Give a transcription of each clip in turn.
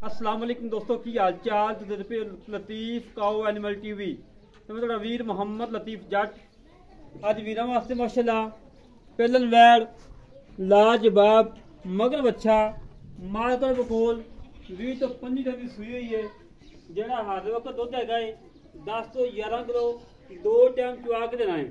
अस्सलाम वालेकुम दोस्तों की हाल चाल पे लतीफ काओ एनिमल टीवी तो मैं थोड़ा वीर मोहम्मद लतीफ जट अज वीर वास्ते माशाल्लाह पहलन वैड़ लाजवाब मगर बच्चा मालकर बकोल 20 तो 25 दिन की सूई हुई है जोड़ा हर वक्त दुध है 10 तो 11 किलो 2 टाइम चुआ के देना है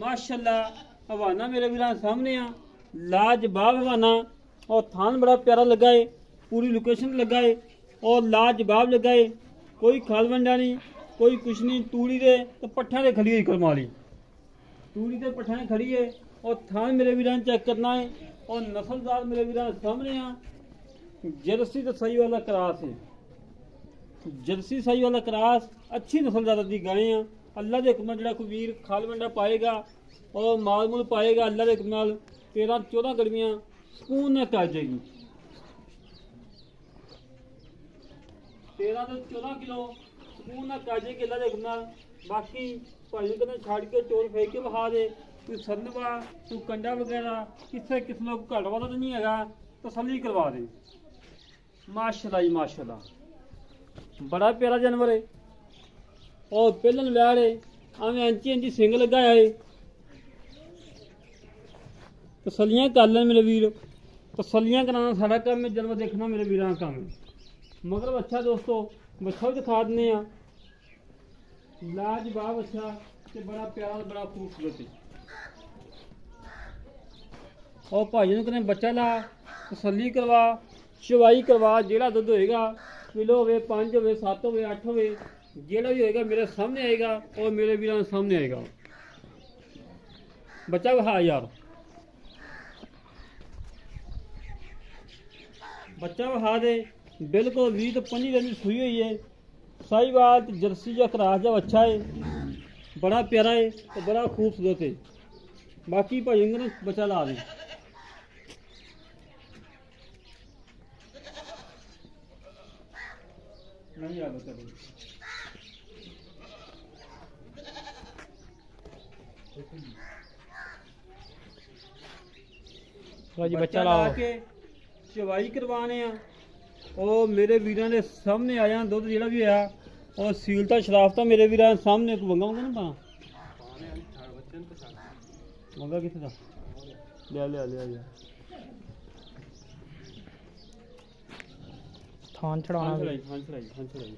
माशाल्लाह। हवाना मेरे वीर सामने आ लाजवाब हवाना और थान बड़ा प्यारा लगा है, पूरी लोकेशन लगा है और लाजवाब लगा है। कोई खाल वंडा नहीं, कोई कुछ नहीं। तूड़ी दे तो पट्ठा दे खड़ी है करमाली, तूड़ी दे पट्ठा ने खड़ी है और थान मेरे वीर चेक करना है और नस्लदार मेरे वीर सामने आ। जर्सी तो सही वाला क्रास है, जर्सी सही वाला क्रास अच्छी नस्लदार की गाय आ। अल्लाह के हुक्म जो कोई वीर खाल वंडा पाएगा और माल मूल पाएगा अल्लाह के हुक्म 13-14 गड़मियाँ सुकून न कर जाएगी। 13 तो 14 किलो सुकून ना काजे के अल्लाह के हुक्म। बाकी भाई कदम छड़ के चोर फेंक के बहा दे कोई सरनवा कोई कंडा वगैरह किसी किस्म को घट वाला तो नहीं है, तसल्ली करवा दे। माशाल्लाह जी माशाल्लाह बड़ा प्यारा जानवर है और पहलन वैड़ है आवें इंची इंची सिंग लगाया है। तसलियाँ कर लें मेरे वीर, तसलियाँ कराना सारा काम है, जानवर देखना मेरे वीर का काम है। मगर अच्छा दोस्तों बच्चा भी दिखा देने लाजवाब अच्छा ते बड़ा प्यारा बड़ा खूबसूरत है। और भाई ने कदें बच्चा ला तसली करवा चवाई करवा, जेड़ा दुध होएगा किलो हो 5 हो 7 हो 8 हो जेड़ा भी होएगा मेरे सामने आएगा और मेरे वीर सामने आएगा। बच्चा बहा यार, बच्चा बहा दे बिल्कुल 20 तो 25 दिन की सूई हुई है। साहिवाल जर्सी या क्रास जब अच्छा है, बड़ा प्यारा है और बड़ा खूबसूरत है। बाकी भाई ने बच्चा ला दे नहीं आ बच्चा जी बच्चा ला के चवाई करवाने और मेरे वीर ने सामने आया दुध जो भी है और सीलता शराफता मेरे वीर सामने वंगा वंगा ना वंगा कितने लिया लिया लिया लिया थान चढ़ाना थान चढ़ाई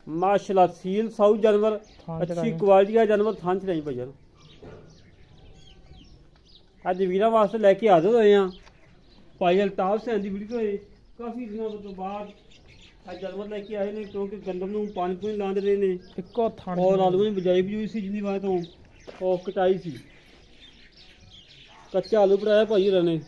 माशाल्लाह सील साउ जानवर अच्छी क्वालिटी का जानवर थान चढ़ाई भैया। अज वीर वास्ते लैके हाजिर होए हैं भाई अल्ताफ सैन की वीडियो है काफ़ी दिनों तो बाद अज जानवर लैके आए ने क्योंकि गंदम में पानी पूनी लाते रहे ने और आलू ने बजाई बजूई सी जिंदी बात तो कटाई सी कच्चा आलू बनाया भाई ने।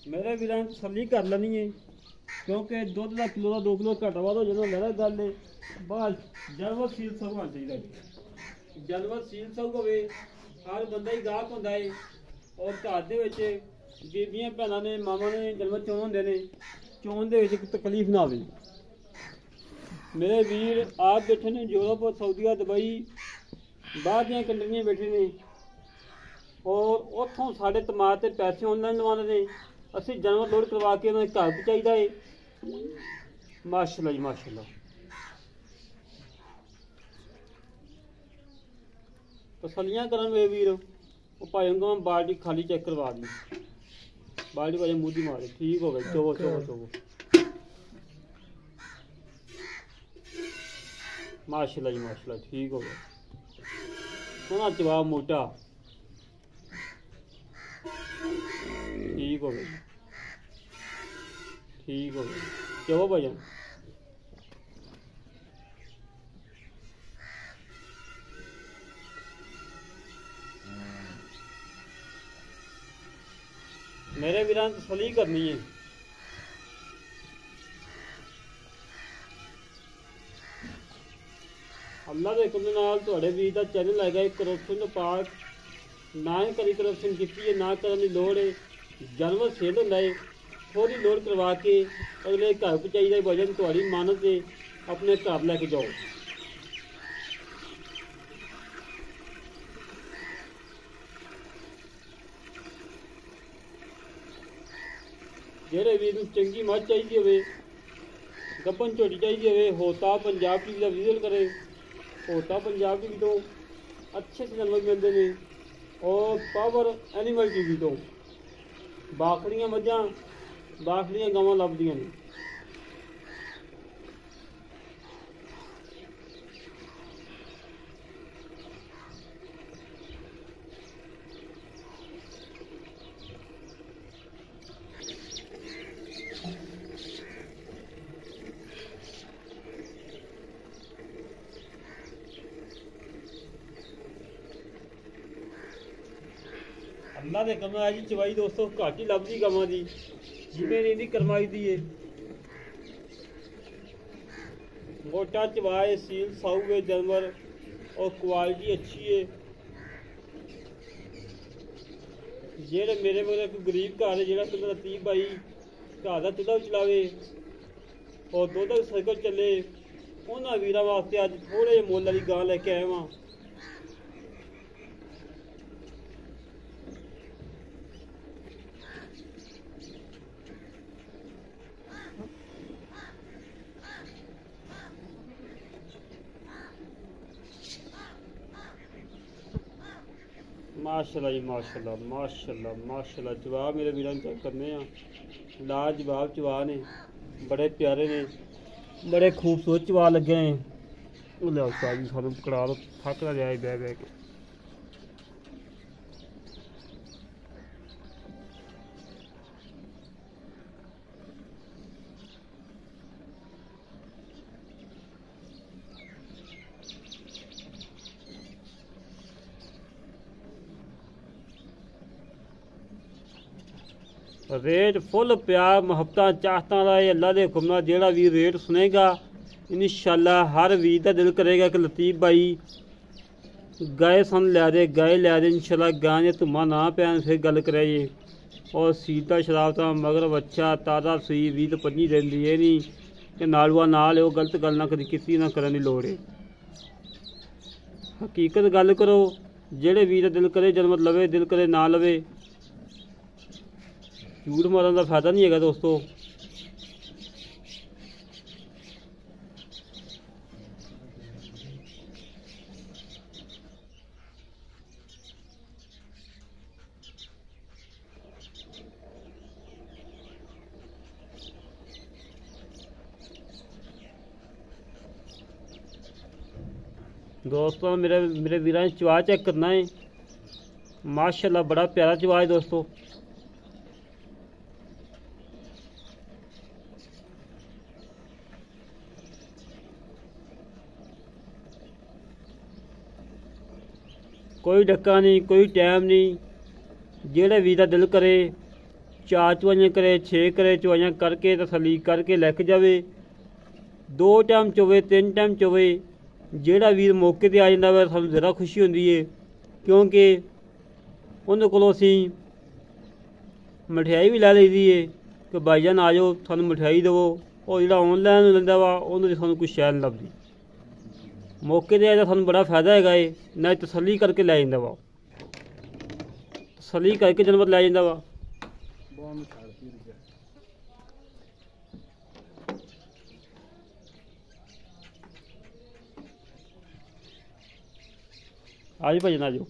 मेरे वीर तसली कर लेनी है क्योंकि दुध का किलो का 2 किलो घट वाद हो जाना लहरा गल है। बस जानवर सील सब होना चाहिए, जानवर सील सब हो हर बंदा ही गाहक होंदा है और घर के बीबियां भैनों ने मामा ने जानवर चोन होंदे ने चोन के तकलीफ ना आवे। मेरे वीर आप बैठे ने यूरोप सऊदीया दुबई बाहर दियां कंट्रियां बैठे ने और उतों साढ़े तमार से पैसे ऑनलाइन लवाने ने असी जानवर लोड करवा के उन्हें घर पहुँचाईदा है। माशाल्लाह जी माशाल्लाह तसलियाँ करा मेरे वीर भाई को बाल्टी खाली चेक करवा दी बाल्टी भाई मूदी मारे ठीक हो गई चोवो चोवो चोवो माशाल्लाह जी माशाल्लाह ठीक हो गया सोना जवाब मोटा ठीक हो गई ठीक हो गई चलो भाईजान। मेरे वीरान तसली करनी है अल्लाह के हुक्म नाल तुहाडे वीर दा चैनल हैगा करप्शन तो पाक ना ही कभी करप्शन की है ना करने की लोड़ है। जानवर सेल होंदा है थोड़ी लोड़ करवा के अगले घर पहुँचाई दा वजन तुहाडी मानत है अपने घर लैके जाओ। जेड़े वीर चंगी मझ चाहिए होवे गप्पन झोटी चाहिए होवे होता पंजाब टीवी का विजिट करे। होता पंजाब टीवी तो अच्छे से जानवर मिलते हैं और पावर एनिमल टीवी तो बाखड़ियाँ मझां बाखड़ियाँ गावां लभदियां ने। अल्लाह के कम जी चवाई दोस्तों घट ही लभदी गवां की जिमें इन्नी करमाई दी है। मोटा चवाए सील साऊ है जानवर और क्वालिटी अच्छी है। जेड़े मेरे मगर कोई गरीब घर है जेड़ा कल लतीफ भाई घर का चूल्हा चलावे और दुध साइकिल चले उन्होंने वीर वास्ते अज थोड़े मुल वाली गां लैके आया वहाँ। माशाल्लाह जी माशाल्लाह माशाल्लाह माशाल्लाह जवाब मेरे वीर चेक करने लाजवाब चवा ने बड़े प्यारे ने बड़े खूबसूरत चवा लगे हैं। लिया जी सानू पकड़ा दो थक ना जाए बह बह के। रेट फुल प्यार मुहब्बत चाहता का है अल्लाह के हुक्म नाल जेड़ा भी रेट सुनेगा इंशाअल्लाह हर वीर का दिल करेगा कि लतीफ भाई गाय सन लिया दे इंशाअल्लाह गाय ने धुमा ना पैन फिर गल कराइए। और सीता शराबता मगर बच्चा ताज़ा सी 20-25 दिन दी है नहीं कि नालूआ नाल वो गलत गल ना कभी की ना करने की लोड़ है। हकीकत गल करो जेड़े वीर दिल करे जनमत लवे दिल करे ना लवे झूठ मारन का फायदा नहीं है दोस्तों। दोस्तों मेरे वीरां चवा चेक करना है माशाल्लाह बड़ा प्यारा चवा है दोस्तों। कोई डक्का नहीं कोई टाइम नहीं जेड़े वीर दा दिल करे 4 चवाइयां करे 6 करे चवाइयां करके तसली करके लैके जावे। 2 टाइम चोवे 3 टाइम चोवे जेड़ा वीर मौके ते आ जांदा वा सानूं ज़रा खुशी होंदी है क्योंकि उन्होंने कोलों असीं मठियाई भी लै लईदी है कि भाईजान आ जाओ सानूं मठियाई देवो। और जेड़ा ऑनलाइन लैंदा वा उन्होंने सानूं कुछ शै नहीं लभदी। मौके ते आया सानूं बड़ा फायदा है ना तसली करके लै जांदा वा तसली करके जानवर लै जांदा वा। आज भजन आ जाओ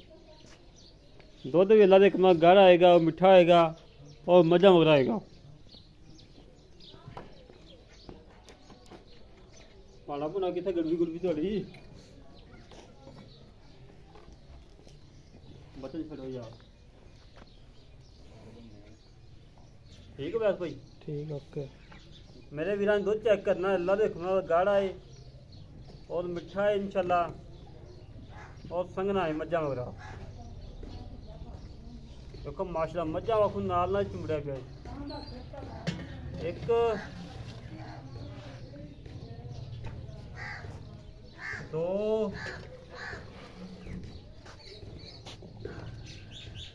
दुध भी अल्लाह दे हुक्म नाल गाढ़ा आएगा मिठा आएगा और मजा मगरा आएगा। पाना पुना कितने गड़बी गुड़बी थोड़ी बचन छो यार। ठीक है बैस भाई ठीक ओके। मेरे वीरां दुध चेक करना अल्लाह दे हुक्म नाल गाढ़ा है और मिठा है इंशाल्लाह और संगना है मझा मगरा। देखो माशाल्लाह मझा वाखू नाल नाल चिमड़िया पिया एक 2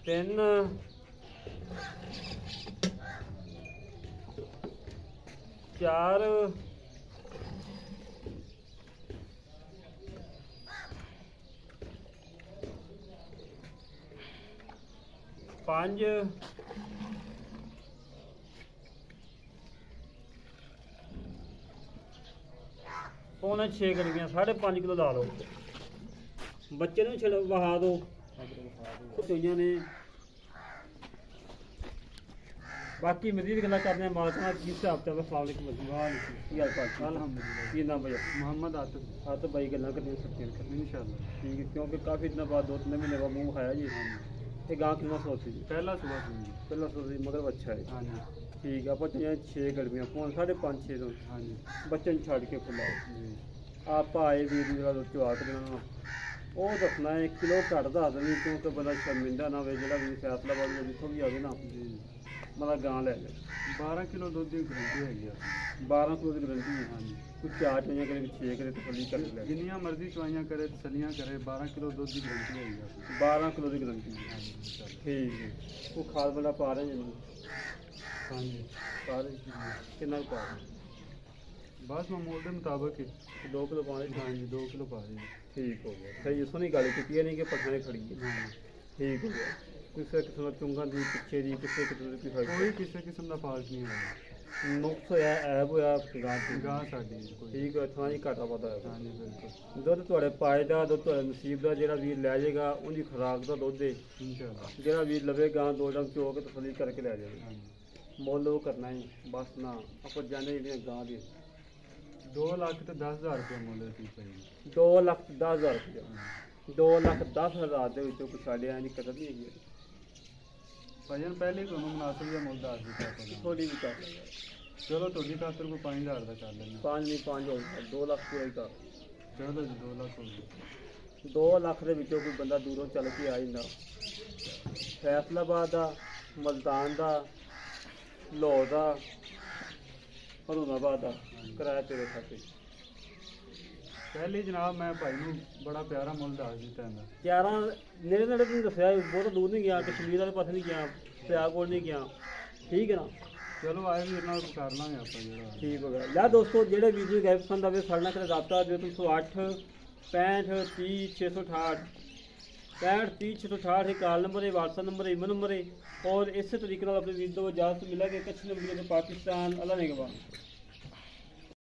3 4 5 ਪੌਣੇ 6 ਗੜੀਆਂ 5.5 ਕਿਲੋ ਲਾ ਲਓ। ਬੱਚੇ ਨੂੰ ਛੜ ਵਹਾ ਦਿਓ ਚੋਈਆਂ ਨੇ। ਬਾਕੀ ਮਜ਼ੀਦ ਗੱਲਾਂ ਕਰਦੇ ਹਾਂ ਮਾਲਕਾਂ ਕੀ ਹਿਸਾਬ ਤੇ। ਅਸਲਾਮ ਵਾਲੇकुम ਕੀ ਹਾਲ ਚਾਲ? अल्हम्दुलिल्लाह। ਕੀ ਨਾਮ ਭਈਆ? मोहम्मद आतिफ। ਆਤਿਫ ਭਾਈ ਗੱਲਾਂ ਕਰਨੀਆਂ ਸੱਚੀਆਂ ਕਰਨੀਆਂ इंशाल्लाह। ਠੀਕ ਹੈ ਕਿਉਂਕਿ ਕਾਫੀ ਦਿਨਾਂ ਬਾਅਦ 2-3 ਮਹੀਨੇ ਬਾਅਦ ਮੂੰਹ ਆਇਆ ਜੀ। ਇਹ ਗਾਂ ਕਿੰਨਾ ਸੋਚ ਸੀ ਜੀ? पहला सुबह सुन। ਪਹਿਲਾਂ ਸੋਚ ਸੀ ਮਤਲਬ ਅੱਛਾ ਹੈ। हाँ जी। ਠੀਕ ਆ ਆਪਾਂ ਚੋਈਆਂ 6 ਗੜੀਆਂ ਪੌਣ 5.5 6 ਤੋਂ हाँ जी। ਬੱਚੇ ਨੂੰ ਛੱਡ ਕੇ ਖੁੱਲਾ जी। ਆਪਾਂ ਆਏ ਵੀਰ ਨੂੰ ਜਿਹੜਾ ਚੁਆਕ ਦੇਣਾ ਉਹ ਦੱਸਣਾ ਹੈ ਕਿਲੋ ਘੱਟ ਦੱਸ ਦੇਣੀ ਕਿਉਂਕਿ ਬੰਦਾ ਸ਼ਰਮਿੰਦਾ ਨਾ ਹੋਵੇ ਜਿਹੜਾ ਵੀ ਫੈਸਲਾਬਾਦ ਵਿੱਚ ਜਿੱਥੋਂ ਵੀ ਆਵੇ ਨਾ जी। ਮਤਲਬ ਗਾਂ ਲੈ ਲੈ 12 किलो दूध की गारंटी हैगी आ। 12 ਕਿਲੋ ਦੀ ਗਰੰਟੀ ਹੈ। हाँ जी। ਕੋਈ 4 ਚੋਈਆਂ ਕਰੇ 6 ਕਰੇ ਤਸੱਲੀ ਕਰ ਲੈ। जिन्नियां मर्जी चवाइयां करे तसलियां करे 12 किलो दूध की गारंटी हैगी आ। 12 ਕਿਲੋ ਦੀ ਗਰੰਟੀ ਹੈ। हाँ जी इंशाल्लाह। ਠੀਕ ਹੈ। ਉਹ ਖਾਦ ਵਾਲਾ ਪਾ ਰਹੇ ਜੀ हाँ जी। ਪਾ ਰਹੇ ਕਿੰਨਾ ਕੁ ਪਾ ਰਹੇ? बस मामूल के मुताबिक ही। 2 ਕਿਲੋ ਪਾ ਰਹੇ? हाँ जी 2 किलो पा रही है। ਠੀਕ ਹੋ ਗਿਆ। ਸਹੀ ਸੁਣੀ ਗੱਲ ਕੀਤੀ ਨਹੀਂ ਕਿ ਪੱਠੇ ਖੜੀ ਹੈ। हाँ जी। ਠੀਕ ਹੋ ਗਿਆ। ਕਿਸੇ ਕਿਸਮ ਦਾ ਚੁੰਗਾਂ ਦੀ ਪਿੱਛੇ ਦੀ ਕਿਸੇ ਕਿਸਮ ਦੀ कोई किसी किस्म का फाल्ट नहीं है। ਨੁਕਸ ਹੋਇਆ ਐਬ ਹੋਇਆ ਗਾਂ ਦੀ। गां साडी कोई। ਠੀਕ ਹੈ ਥਾਂ ਹੀ ਘਾਟਾ ਵਾਧਾ ਹੋਇਆ। हाँ जी बिल्कुल। ਦੁੱਧ ਤੁਹਾਡੇ ਪਾਏ ਦਾ ਦੁੱਧ ਤੁਹਾਡੇ ਨਸੀਬ ਦਾ ਜਿਹੜਾ ਵੀਰ ਲੈ ਜਾਏਗਾ ਉਹਦੀ ਖੁਰਾਕ ਦਾ ਦੁੱਧ ਹੈ। इंशाल्लाह। ਜਿਹੜਾ ਵੀਰ ਲਵੇ ਗਾਂ 2 ਡੰਗ ਚੋ ਕੇ ਤਸੱਲੀ ਕਰਕੇ ਲੈ ਜਾਵੇ। हाँ जी। ਮੁੱਲ ਉਹ ਕਰਨਾ ਹੈ ਬਸ ਨਾ ਆਪਾਂ ਜਾਣੇ ਜਿਹੜੀਆਂ ਗਾਂ ਦੀ 2,10,000 रुपये मुल्ल थी भाई। 2,10,000 ਰੁਪਏ। 2,10,000 ਦੇ ਵਿੱਚੋਂ ਕੁਛ ਸਾਡੇ ਐਂ ਦੀ ਕਦਰ ਨਹੀਂ ਹੈਗੀ। भाईजान पहले ही ਤੁਹਾਨੂੰ मुनासिब ਦਾ ਮੁੱਲ ਦੱਸ ਦਿੱਤਾ ਆਪਾਂ। ਥੋੜੀ ਵੀ ਕਰ ਲਓ। ਚਲੋ ਤੁਹਾਡੀ ਖਾਤਰ ਕੋਈ 5,000 ਦਾ ਕਰ ਲੈਣਾ। 5 ਨਹੀਂ 5 ਹੋ 2 ਲੱਖ ਪੂਰਾ ਹੀ ਕਰ। ਚਲੋ ਜੀ 2 ਲੱਖ ਹੋ ਗਏ। 2 ਲੱਖ ਦੇ ਵਿੱਚੋਂ ਕੋਈ ਬੰਦਾ ਦੂਰੋਂ ਚੱਲ ਕੇ ਆ ਜਾਂਦਾ ਫੈਸਲਾਬਾਦ ਦਾ, ਮਲਤਾਨ ਦਾ, ਲਾਹੌਰ ਦਾ, ਹਰੂਨਾਬਾਦ ਦਾ ਕਿਰਾਇਆ ਤੇਰੇ ਖਾਤੇ। ਪਹਿਲੀ ਜਨਾਬ ਮੈਂ ਭਾਈ ਨੂੰ ਬੜਾ ਪਿਆਰਾ ਮੁੱਲ ਦੱਸ ਦਿੱਤਾ ਇਹਦਾ। 11 ਨੇੜੇ ਨੇੜੇ ਤੁਹਾਨੂੰ ਦੱਸਿਆ ਬਹੁਤ ਦੂਰ ਨਹੀਂ ਗਿਆ, ਕਸ਼ਮੀਰ ਵਾਲੇ ਪਾਸੇ ਨਹੀਂ ਗਿਆ, ਸਿਆਲਕੋਟ ਨਹੀਂ ਗਿਆ। ਠੀਕ ਹੈ ਨਾ? ਚਲੋ ਆਏ ਵੀਰ ਨਾਲ ਕਰ ਲਾਂਗੇ ਆਪਾਂ ਜਿਹੜਾ। ਠੀਕ ਹੋ ਗਿਆ। ਲੈ ਦੋਸਤੋ ਜਿਹੜੇ ਵੀਡੀਓ ਗਾਇਬ ਪਸੰਦ ਆਵੇ ਸਾਡੇ ਨਾਲ ਕਰੇ ਰਾਬਤਾ ਦਿਓ। 308 65 30 668 65 30 668 ਇਹ ਕਾਲ ਨੰਬਰ ਹੈ, WhatsApp ਨੰਬਰ ਹੈ, ਈਮੇਲ ਨੰਬਰ ਹੈ। और इस तरीके ਨਾਲ अपने वीडियो को इजाजत मिलेगी। कच्छ नंबर पाकिस्तान अल्लाह ने